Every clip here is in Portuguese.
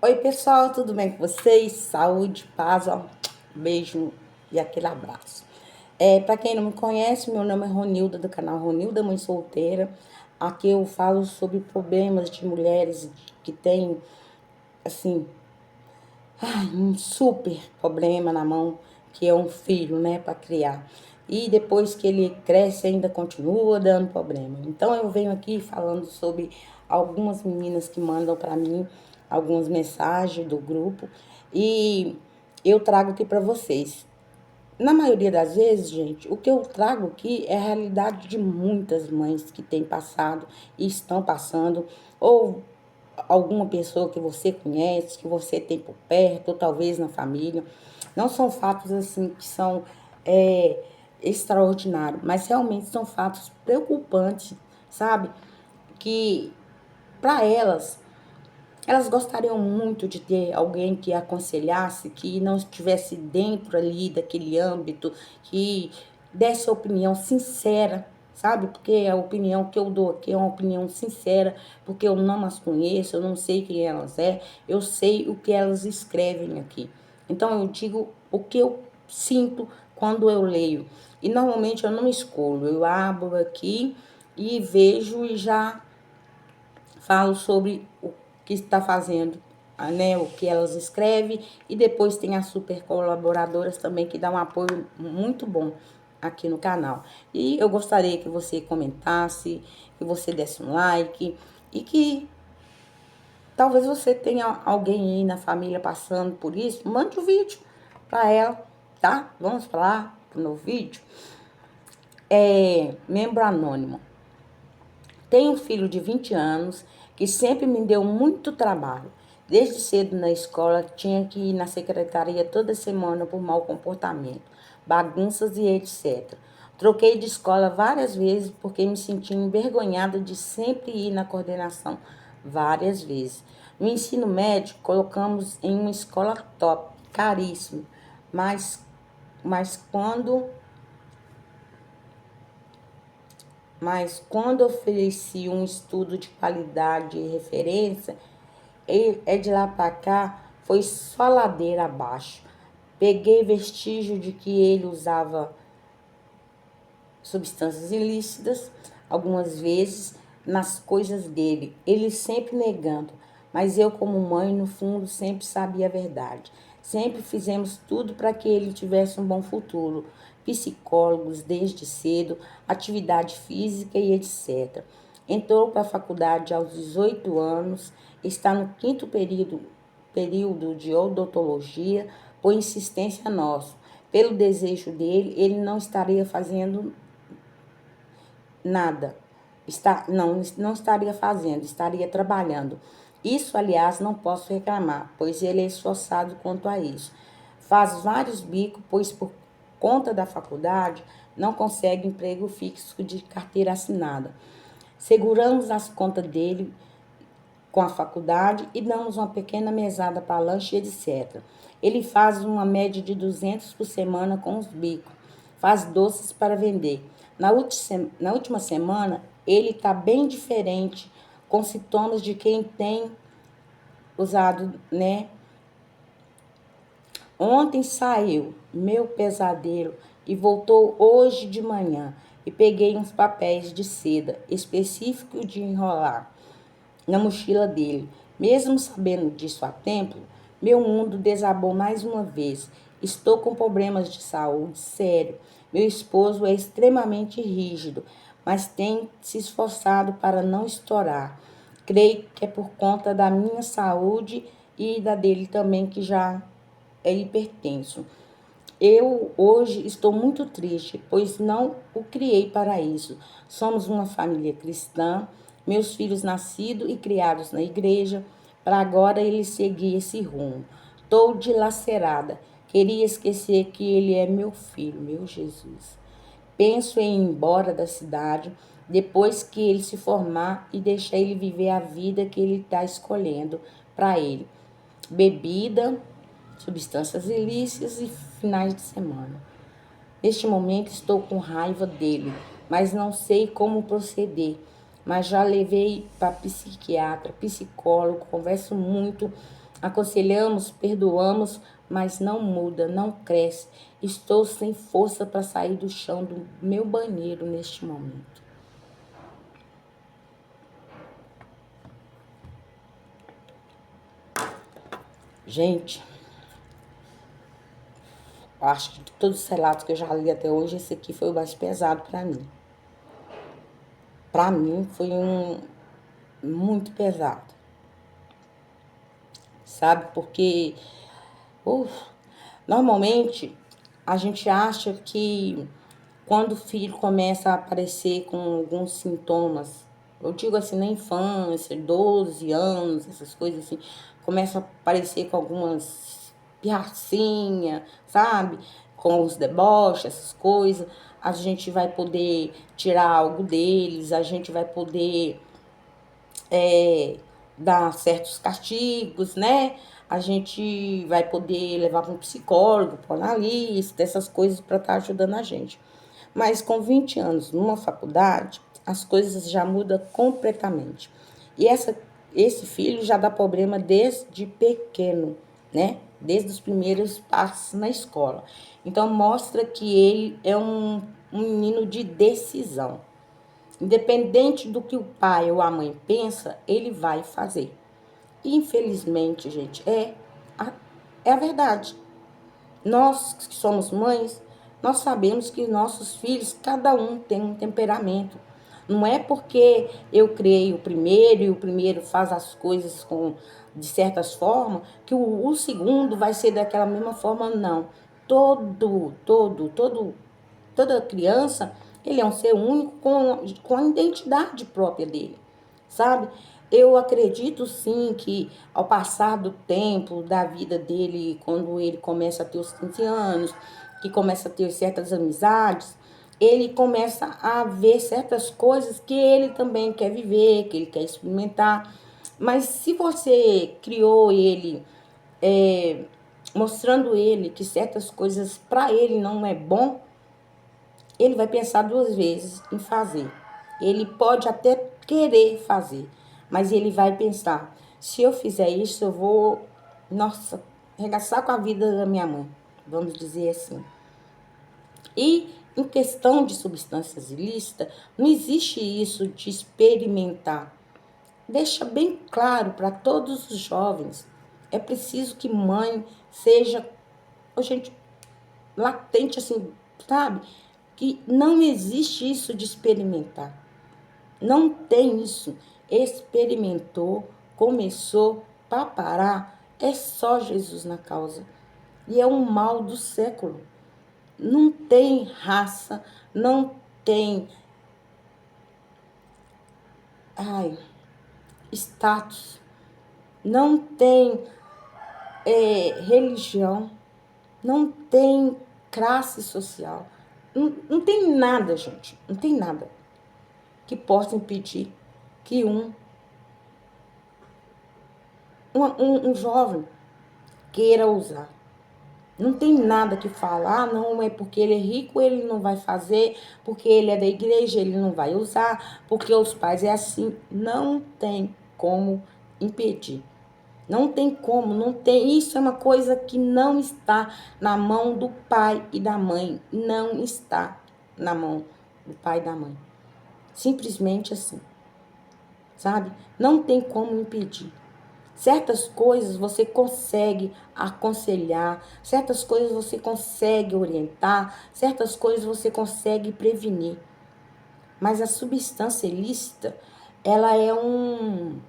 Oi, pessoal, tudo bem com vocês? Saúde, paz, ó. Beijo e aquele abraço. Para quem não me conhece, meu nome é Ronilda, do canal Ronilda Mãe Solteira. Aqui eu falo sobre problemas de mulheres que têm, assim, um super problema na mão, que é um filho, né, para criar. E depois que ele cresce, ainda continua dando problema. Então eu venho aqui falando sobre algumas meninas que mandam para mim algumas mensagens do grupo e eu trago aqui para vocês. Na maioria das vezes, gente, o que eu trago aqui é a realidade de muitas mães que têm passado e estão passando, ou alguma pessoa que você conhece, que você tem por perto, ou talvez na família. Não são fatos assim que são é, extraordinários, mas realmente são fatos preocupantes, sabe? Que para elas gostariam muito de ter alguém que aconselhasse, que não estivesse dentro ali daquele âmbito, que desse opinião sincera, sabe? Porque a opinião que eu dou aqui é uma opinião sincera, porque eu não as conheço, eu não sei quem elas é, eu sei o que elas escrevem aqui. Então eu digo o que eu sinto quando eu leio. E normalmente eu não escolho, eu abro aqui e vejo e já falo sobre o que está fazendo, né, o que elas escrevem, e depois tem as super colaboradoras também que dão um apoio muito bom aqui no canal. E eu gostaria que você comentasse, que você desse um like e que talvez você tenha alguém aí na família passando por isso, mande o vídeo para ela, tá? Vamos falar no vídeo. Membro anônimo. Tenho um filho de 20 anos que sempre me deu muito trabalho. Desde cedo na escola tinha que ir na secretaria toda semana por mau comportamento, bagunças e etc. Troquei de escola várias vezes porque me sentia envergonhada de sempre ir na coordenação várias vezes. No ensino médio, colocamos em uma escola top, caríssimo, mas quando Mas quando ofereci um estudo de qualidade e referência, de lá para cá foi só ladeira abaixo. Peguei vestígio de que ele usava substâncias ilícitas, algumas vezes nas coisas dele, ele sempre negando, mas eu, como mãe, no fundo, sempre sabia a verdade. Sempre fizemos tudo para que ele tivesse um bom futuro. Psicólogos desde cedo, atividade física e etc. Entrou para a faculdade aos 18 anos, está no quinto período de odontologia, por insistência nossa. Pelo desejo dele, ele não estaria fazendo nada. Não estaria fazendo, estaria trabalhando. Isso, aliás, não posso reclamar, pois ele é esforçado quanto a isso. Faz vários bicos, pois por conta da faculdade não consegue emprego fixo de carteira assinada. Seguramos as contas dele com a faculdade e damos uma pequena mesada para lanche, etc. Ele faz uma média de 200 por semana com os bicos, faz doces para vender. Na última semana, ele está bem diferente, com sintomas de quem tem usado, né? Ontem saiu meu pesadelo e voltou hoje de manhã e peguei uns papéis de seda específico de enrolar na mochila dele. Mesmo sabendo disso a tempo, meu mundo desabou mais uma vez. Estou com problemas de saúde sério. Meu esposo é extremamente rígido, mas tem se esforçado para não estourar. Creio que é por conta da minha saúde e da dele também, que já é hipertenso. Eu hoje estou muito triste, pois não o criei para isso. Somos uma família cristã, meus filhos nascidos e criados na igreja, para agora ele seguir esse rumo. Estou dilacerada, queria esquecer que ele é meu filho, meu Jesus. Penso em ir embora da cidade depois que ele se formar e deixar ele viver a vida que ele está escolhendo para ele. Bebida, substâncias ilícitas e finais de semana. Neste momento estou com raiva dele, mas não sei como proceder. Mas já levei para psiquiatra, psicólogo, converso muito Aconselhamos, perdoamos, mas não muda, não cresce. Estou sem força para sair do chão do meu banheiro neste momento. Gente, acho que de todos os relatos que eu já li até hoje, esse aqui foi o mais pesado para mim. Para mim foi muito pesado, sabe? Porque uf, normalmente a gente acha que quando o filho começa a aparecer com alguns sintomas, eu digo assim, na infância, 12 anos, essas coisas assim, começa a aparecer com algumas pirracinha, sabe? Com os deboches, essas coisas, a gente vai poder tirar algo deles, a gente vai poder dar certos castigos, né? A gente vai poder levar para um psicólogo, para um analista, essas coisas para estar ajudando a gente. Mas com 20 anos numa faculdade, as coisas já mudam completamente. E esse filho já dá problema desde pequeno, né? Desde os primeiros passos na escola. Então mostra que ele é um menino de decisão. Independente do que o pai ou a mãe pensa, ele vai fazer. E, infelizmente, gente, é a verdade. Nós que somos mães, nós sabemos que nossos filhos, cada um tem um temperamento. Não é porque eu criei o primeiro e o primeiro faz as coisas de certas formas que o segundo vai ser daquela mesma forma, não. Toda criança, ele é um ser único com a identidade própria dele, sabe? Eu acredito sim que ao passar do tempo da vida dele, quando ele começa a ter os 15 anos, que começa a ter certas amizades, ele começa a ver certas coisas que ele também quer viver, que ele quer experimentar. Mas se você criou ele, mostrando ele que certas coisas para ele não é bom, ele vai pensar duas vezes em fazer. Ele pode até querer fazer, mas ele vai pensar: se eu fizer isso, eu vou, nossa, arregaçar com a vida da minha mãe, vamos dizer assim. E em questão de substâncias ilícitas, não existe isso de experimentar. Deixa bem claro para todos os jovens: é preciso que mãe seja, gente, latente assim, sabe? Que não existe isso de experimentar. Não tem isso. Experimentou, começou, para parar, é só Jesus na causa. E é um mal do século. Não tem raça, não tem status, não tem religião, não tem classe social. Não tem nada, gente. Não tem nada que possa impedir que um jovem queira usar. Não tem nada que falar, não é porque ele é rico, ele não vai fazer, porque ele é da igreja, ele não vai usar, porque os pais é assim. Não tem como impedir. Não tem como, não tem. Isso é uma coisa que não está na mão do pai e da mãe. Não está na mão do pai e da mãe. Simplesmente assim, sabe? Não tem como impedir. Certas coisas você consegue aconselhar, certas coisas você consegue orientar, certas coisas você consegue prevenir. Mas a substância ilícita, ela é um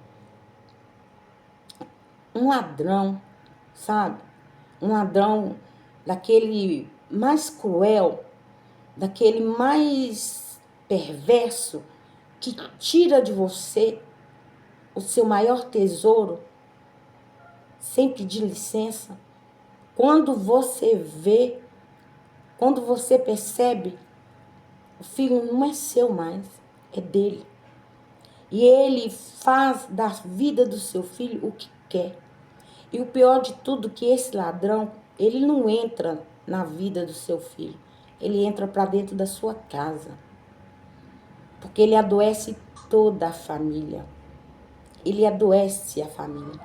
ladrão, sabe? Um ladrão daquele mais cruel, daquele mais perverso, que tira de você o seu maior tesouro, sem pedir licença. Quando você vê, quando você percebe, o filho não é seu mais, é dele. E ele faz da vida do seu filho o que quer. E o pior de tudo é que esse ladrão, ele não entra na vida do seu filho. Ele entra para dentro da sua casa. Porque ele adoece toda a família. Ele adoece a família.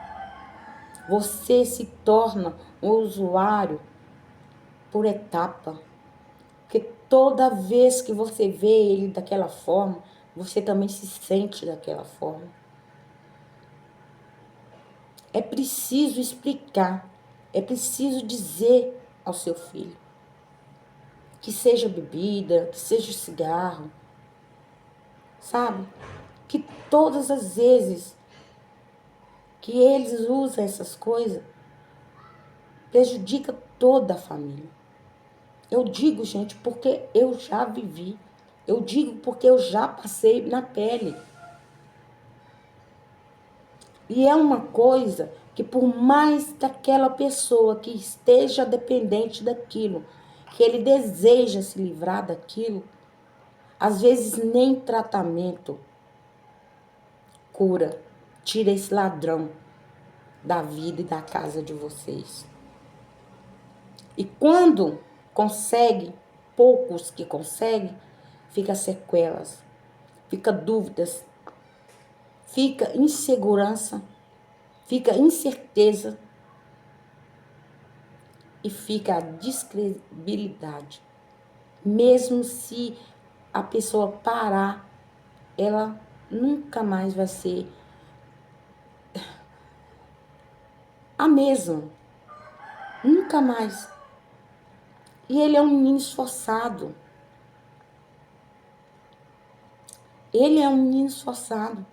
você se torna um usuário por etapa. Porque toda vez que você vê ele daquela forma, você também se sente daquela forma. É preciso explicar, é preciso dizer ao seu filho que seja bebida, que seja cigarro, sabe? Que todas as vezes que eles usam essas coisas, prejudica toda a família. Eu digo, gente, porque eu já vivi. Eu digo porque eu já passei na pele. E é uma coisa que por mais daquela pessoa que esteja dependente daquilo, que ele deseja se livrar daquilo, às vezes nem tratamento cura, tira esse ladrão da vida e da casa de vocês. E quando consegue, poucos que conseguem, fica sequelas, fica dúvidas, fica insegurança, fica incerteza e fica a descredibilidade. Mesmo se a pessoa parar, ela nunca mais vai ser a mesma. Nunca mais. E ele é um menino esforçado. Ele é um menino esforçado.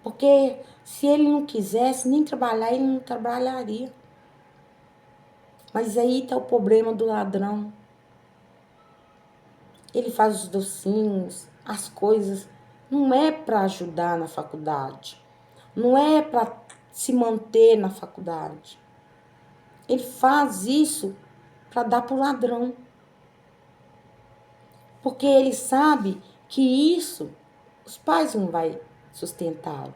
Porque se ele não quisesse nem trabalhar, ele não trabalharia. Mas aí tá o problema do ladrão. Ele faz os docinhos, as coisas. Não é para ajudar na faculdade. Não é para se manter na faculdade. Ele faz isso para dar pro ladrão. Porque ele sabe que isso os pais não vai sustentá-lo.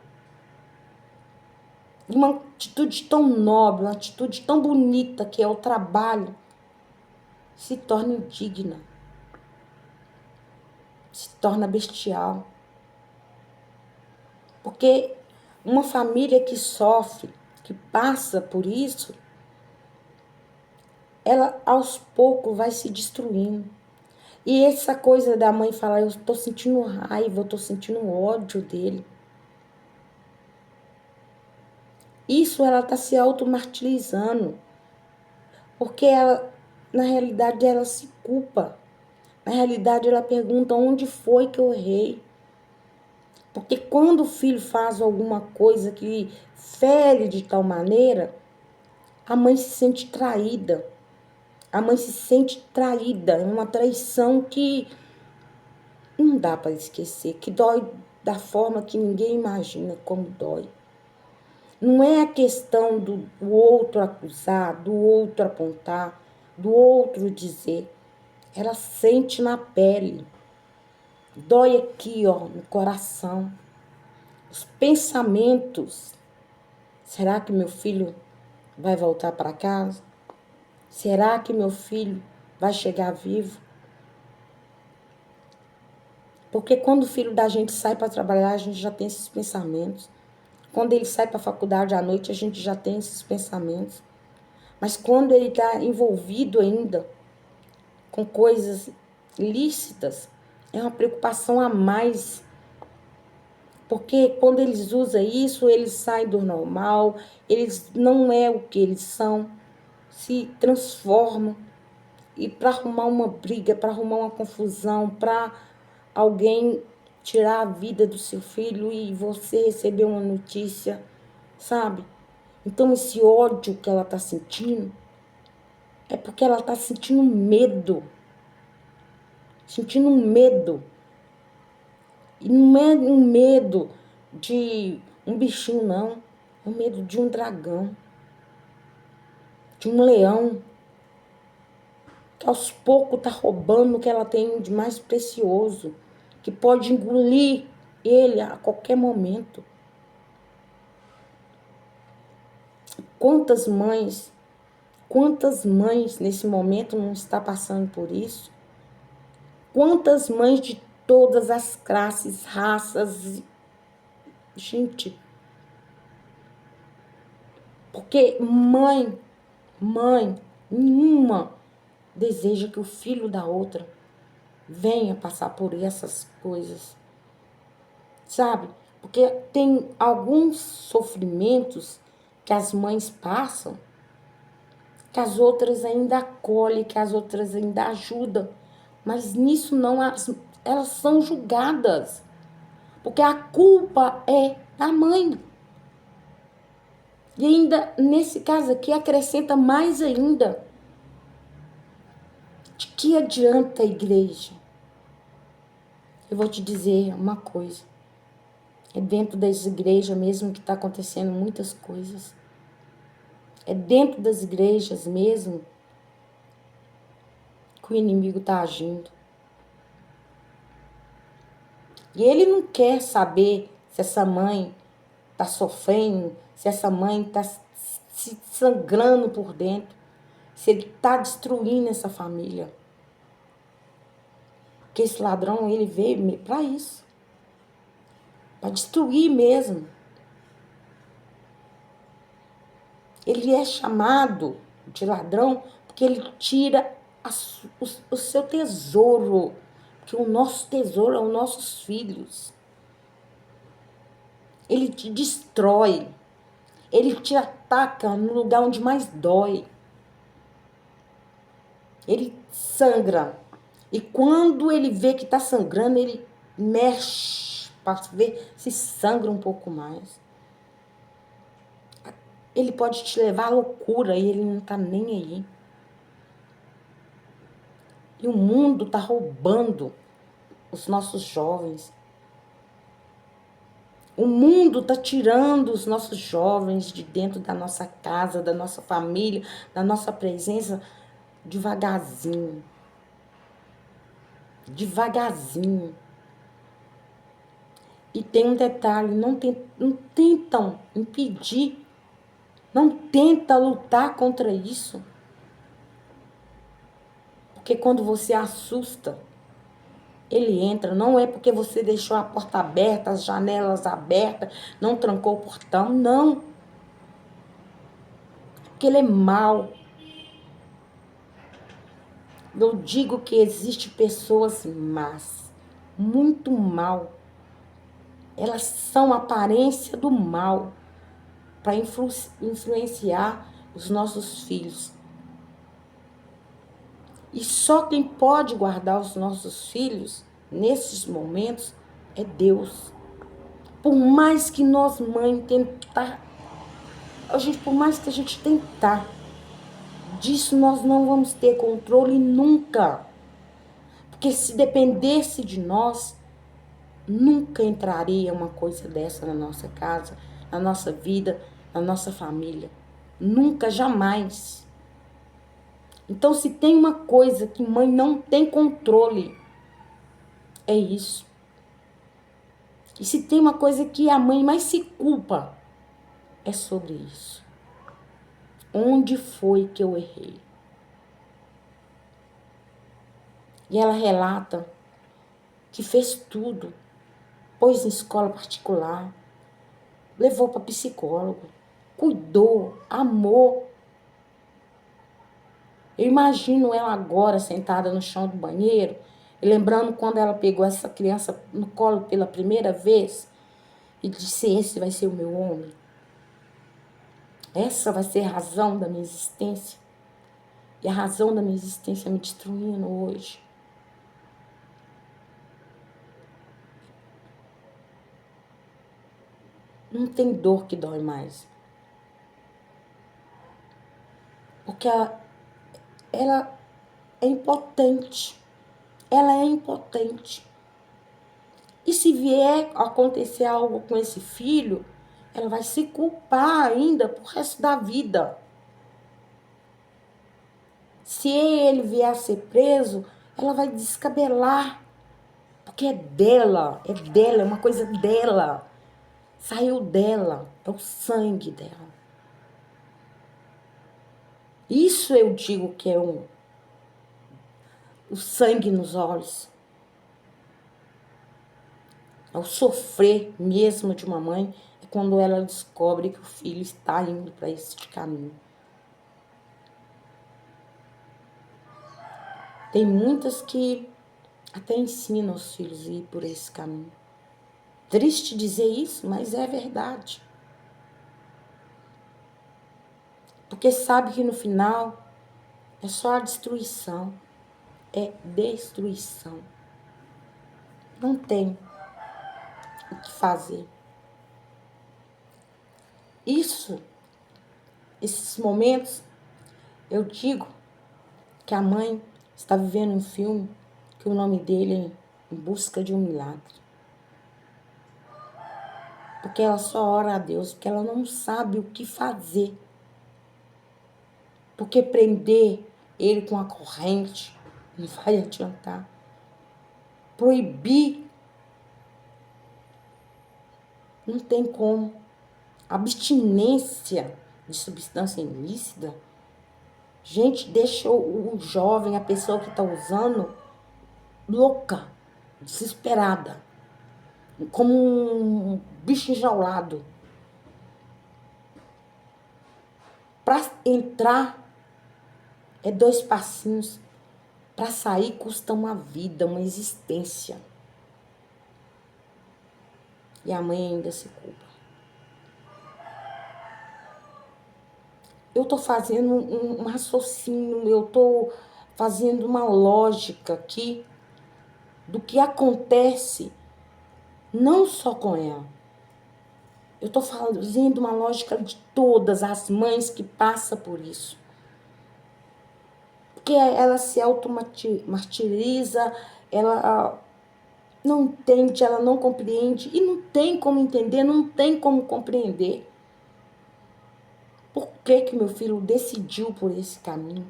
Uma atitude tão nobre, uma atitude tão bonita que é o trabalho, se torna indigna, se torna bestial. Porque uma família que sofre, que passa por isso, ela aos poucos vai se destruindo. E essa coisa da mãe falar, eu tô sentindo raiva, eu tô sentindo ódio dele. Isso ela tá se automartirizando. Porque ela, na realidade, ela se culpa. Na realidade, ela pergunta onde foi que eu errei. Porque quando o filho faz alguma coisa que fere de tal maneira, a mãe se sente traída. A mãe se sente traída. É uma traição que não dá para esquecer, que dói da forma que ninguém imagina como dói. Não é a questão do outro acusar, do outro apontar, do outro dizer. Ela sente na pele. Dói aqui, ó, no coração. Os pensamentos. Será que meu filho vai voltar para casa? Será que meu filho vai chegar vivo? Porque quando o filho da gente sai para trabalhar, a gente já tem esses pensamentos. Quando ele sai para a faculdade à noite, a gente já tem esses pensamentos. Mas quando ele está envolvido ainda com coisas ilícitas, é uma preocupação a mais. Porque quando eles usam isso, eles saem do normal, eles não é o que eles são, se transformam. E para arrumar uma briga, para arrumar uma confusão, para alguém tirar a vida do seu filho e você receber uma notícia, sabe? Então esse ódio que ela está sentindo é porque ela está sentindo medo. Sentindo medo. E não é um medo de um bichinho, não. É um medo de um dragão. De um leão. Que aos poucos está roubando o que ela tem de mais precioso. Que pode engolir ele a qualquer momento. Quantas mães nesse momento não está passando por isso? Quantas mães de todas as classes, raças, gente, Porque mãe, nenhuma deseja que o filho da outra venha passar por essas coisas, sabe? Porque tem alguns sofrimentos que as mães passam, que as outras ainda acolhem, que as outras ainda ajudam. Mas nisso não, elas são julgadas. Porque a culpa é da mãe. E ainda, nesse caso aqui, acrescenta mais ainda. De que adianta a igreja? Eu vou te dizer uma coisa. É dentro das igrejas mesmo que está acontecendo muitas coisas. É dentro das igrejas mesmo que o inimigo está agindo. E ele não quer saber se essa mãe está sofrendo, se essa mãe está se sangrando por dentro, se ele está destruindo essa família. Porque esse ladrão, ele veio para isso. Para destruir mesmo. Ele é chamado de ladrão porque ele tira o seu tesouro. Que o nosso tesouro é os nossos filhos. Ele te destrói. Ele te ataca no lugar onde mais dói. Ele sangra. E quando ele vê que está sangrando, ele mexe para ver se sangra um pouco mais. Ele pode te levar à loucura e ele não está nem aí. E o mundo está roubando os nossos jovens. O mundo está tirando os nossos jovens de dentro da nossa casa, da nossa família, da nossa presença, devagarzinho. Devagarzinho. E tem um detalhe, não tentam impedir, não tenta lutar contra isso. Porque quando você assusta, ele entra. Não é porque você deixou a porta aberta, as janelas abertas, não trancou o portão, não. Porque ele é mau. Eu digo que existe pessoas más, muito mal. Elas são a aparência do mal para influenciar os nossos filhos. E só quem pode guardar os nossos filhos nesses momentos é Deus. Por mais que nós, mãe, por mais que a gente tentar, disso nós não vamos ter controle nunca. Porque se dependesse de nós, nunca entraria uma coisa dessa na nossa casa, na nossa vida, na nossa família. Nunca, jamais. Então, se tem uma coisa que mãe não tem controle, é isso. E se tem uma coisa que a mãe mais se culpa, é sobre isso. Onde foi que eu errei? E ela relata que fez tudo. Pôs em escola particular, levou para psicólogo, cuidou, amou. Eu imagino ela agora sentada no chão do banheiro, e lembrando quando ela pegou essa criança no colo pela primeira vez e disse: esse vai ser o meu homem. Essa vai ser a razão da minha existência. E a razão da minha existência me destruindo hoje. Não tem dor que dói mais. Porque ela é impotente. Ela é impotente. E se vier acontecer algo com esse filho, ela vai se culpar ainda pro resto da vida. Se ele vier a ser preso, ela vai descabelar. Porque é dela, é uma coisa dela. Saiu dela, é o sangue dela. Isso eu digo que é o sangue nos olhos. É o sofrer mesmo de uma mãe, é quando ela descobre que o filho está indo para esse caminho. Tem muitas que até ensinam os filhos a ir por esse caminho. Triste dizer isso, mas é verdade. Porque sabe que no final é só a destruição. É destruição. Não tem o que fazer. Esses momentos, eu digo que a mãe está vivendo um filme que o nome dele é Em Busca de um Milagre. Porque ela só ora a Deus, porque ela não sabe o que fazer. Porque prender ele com a corrente não vai adiantar. Proibir não tem como. Abstinência de substância ilícita, gente, deixa o jovem, a pessoa que está usando, louca, desesperada, como um bicho enjaulado. Para entrar é 2 passinhos, para sair custa uma vida, uma existência. E a mãe ainda se culpa. Eu estou fazendo um raciocínio, eu estou fazendo uma lógica aqui do que acontece não só com ela. Eu estou fazendo uma lógica de todas as mães que passam por isso. Porque ela se auto-martiriza, ela não entende, ela não compreende. E não tem como entender, não tem como compreender. Por que que meu filho decidiu por esse caminho?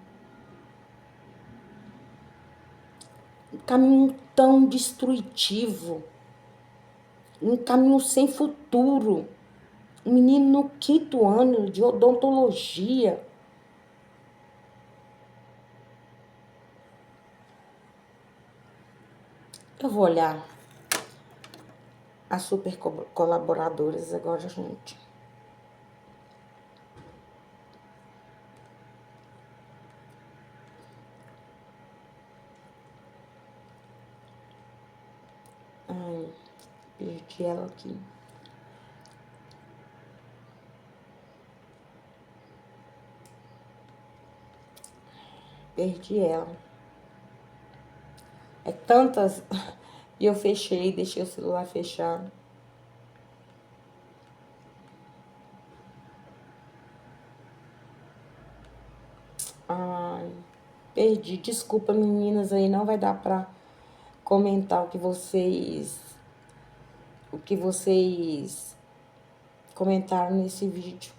Um caminho tão destrutivo. Um caminho sem futuro. Um menino no 5º ano de odontologia. Eu vou olhar as super colaboradoras agora, gente. Ai, perdi ela aqui. Perdi ela. É tantas. E eu fechei, deixei o celular fechado. Ai, perdi. Desculpa, meninas, aí não vai dar pra comentar o que vocês comentaram nesse vídeo.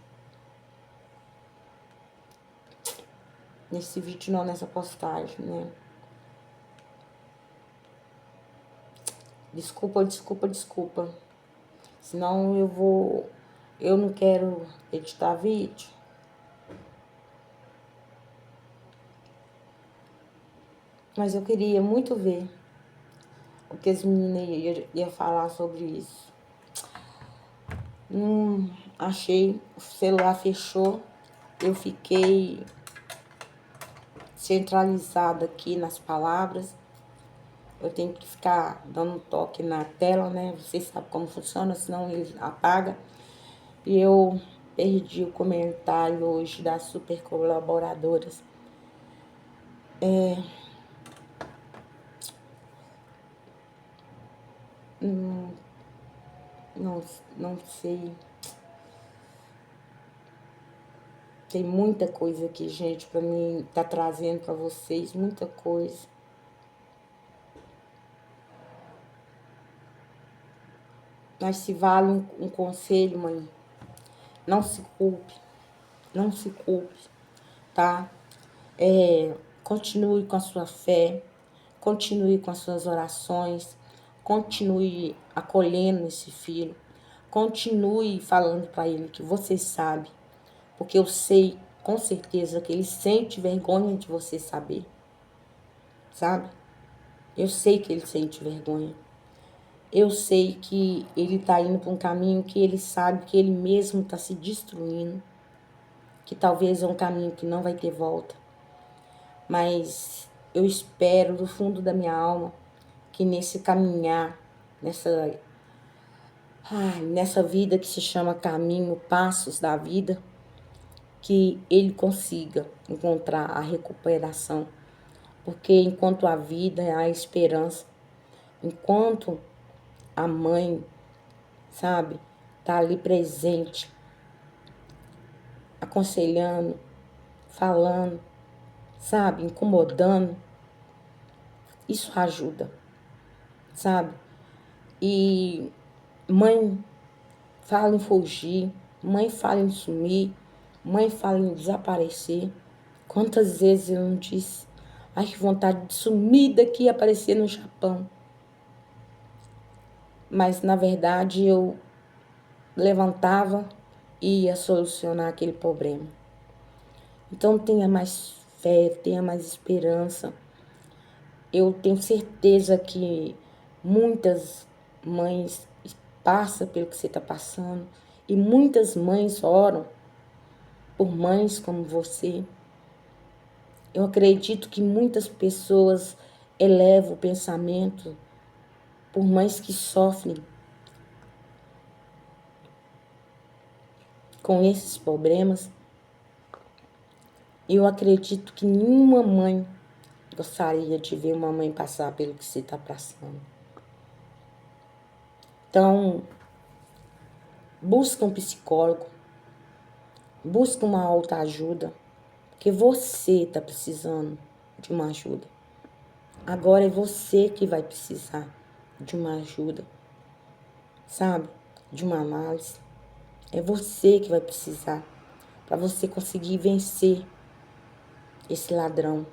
Nesse vídeo não, nessa postagem, né? Desculpa. Senão eu não quero editar vídeo. Mas eu queria muito ver o que as meninas iam falar sobre isso. Achei, o celular fechou. Eu fiquei centralizada aqui nas palavras. Eu tenho que ficar dando um toque na tela, né? Vocês sabem como funciona, senão ele apaga. E eu perdi o comentário hoje das super colaboradoras. Não sei. Tem muita coisa aqui, gente, pra mim tá trazendo pra vocês, muita coisa. Mas se vale um conselho, mãe, não se culpe, tá? Continue com a sua fé, continue com as suas orações, continue acolhendo esse filho, continue falando para ele que você sabe, porque eu sei com certeza que ele sente vergonha de você saber, sabe? Eu sei que ele sente vergonha. Eu sei que ele tá indo para um caminho que ele sabe que ele mesmo tá se destruindo, que talvez é um caminho que não vai ter volta. Mas eu espero do fundo da minha alma que nesse caminhar, nessa vida que se chama caminho, passos da vida, que ele consiga encontrar a recuperação. Porque enquanto a vida, há esperança. Enquanto a mãe, sabe, tá ali presente, aconselhando, falando, sabe, incomodando, isso ajuda, sabe? E mãe fala em fugir, mãe fala em sumir, mãe fala em desaparecer. Quantas vezes eu não disse, ai que vontade de sumir daqui e aparecer no Japão. Mas na verdade eu levantava e ia solucionar aquele problema. Então tenha mais fé, tenha mais esperança. Eu tenho certeza que muitas mães passam pelo que você está passando e muitas mães oram por mães como você. Eu acredito que muitas pessoas elevam o pensamento por mães que sofrem com esses problemas. Eu acredito que nenhuma mãe gostaria de ver uma mãe passar pelo que você está passando. Então, busca um psicólogo, busca uma autoajuda, porque você está precisando de uma ajuda. Agora é você que vai precisar de uma ajuda, sabe? De uma análise. É você que vai precisar para você conseguir vencer esse ladrão.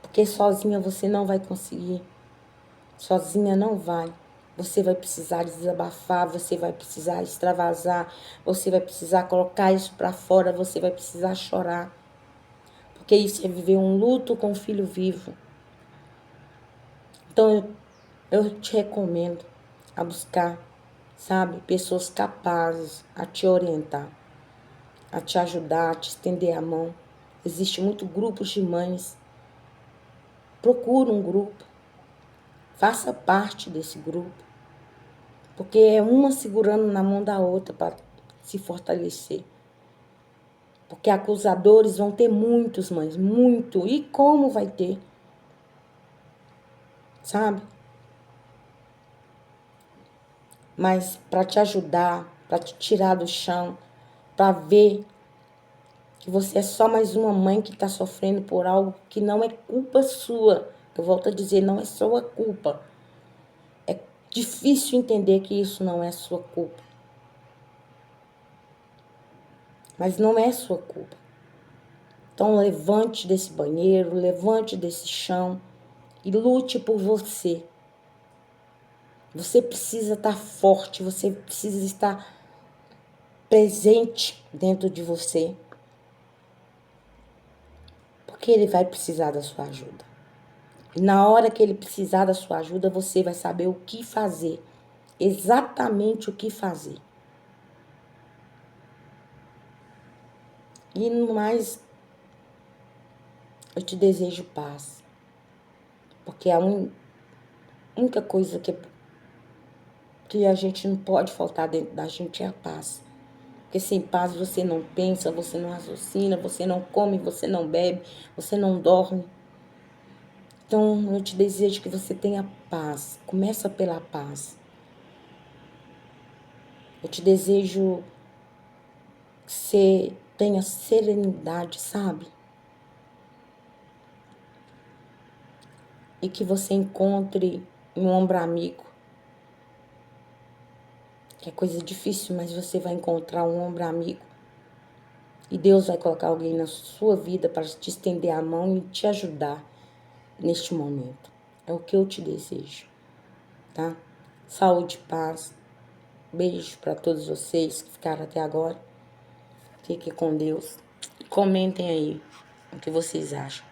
Porque sozinha você não vai conseguir. Sozinha não vai. Você vai precisar desabafar, você vai precisar extravasar, você vai precisar colocar isso para fora, você vai precisar chorar. Porque isso é viver um luto com o filho vivo. Então eu te recomendo a buscar, sabe, pessoas capazes a te orientar, a te ajudar, a te estender a mão. Existe muito grupos de mães. Procura um grupo. Faça parte desse grupo. Porque é uma segurando na mão da outra para se fortalecer. Porque acusadores vão ter muitos, mães, muito. E como vai ter? Sabe? Mas para te ajudar, para te tirar do chão, para ver que você é só mais uma mãe que está sofrendo por algo que não é culpa sua. Eu volto a dizer, não é sua culpa. É difícil entender que isso não é sua culpa. Mas não é sua culpa. Então levante desse banheiro, levante desse chão e lute por você. Você precisa estar forte, você precisa estar presente dentro de você. Porque ele vai precisar da sua ajuda. E na hora que ele precisar da sua ajuda, você vai saber o que fazer. Exatamente o que fazer. E no mais, eu te desejo paz. Porque a única coisa que a gente não pode faltar dentro da gente é a paz. Porque sem paz você não pensa, você não raciocina, você não come, você não bebe, você não dorme. Então, eu te desejo que você tenha paz. Começa pela paz. Eu te desejo que você tenha serenidade, sabe? E que você encontre um ombro amigo. Que é coisa difícil, mas você vai encontrar um ombro amigo. E Deus vai colocar alguém na sua vida para te estender a mão e te ajudar neste momento. É o que eu te desejo, tá? Saúde, paz. Beijo para todos vocês que ficaram até agora. Fiquem com Deus. Comentem aí o que vocês acham.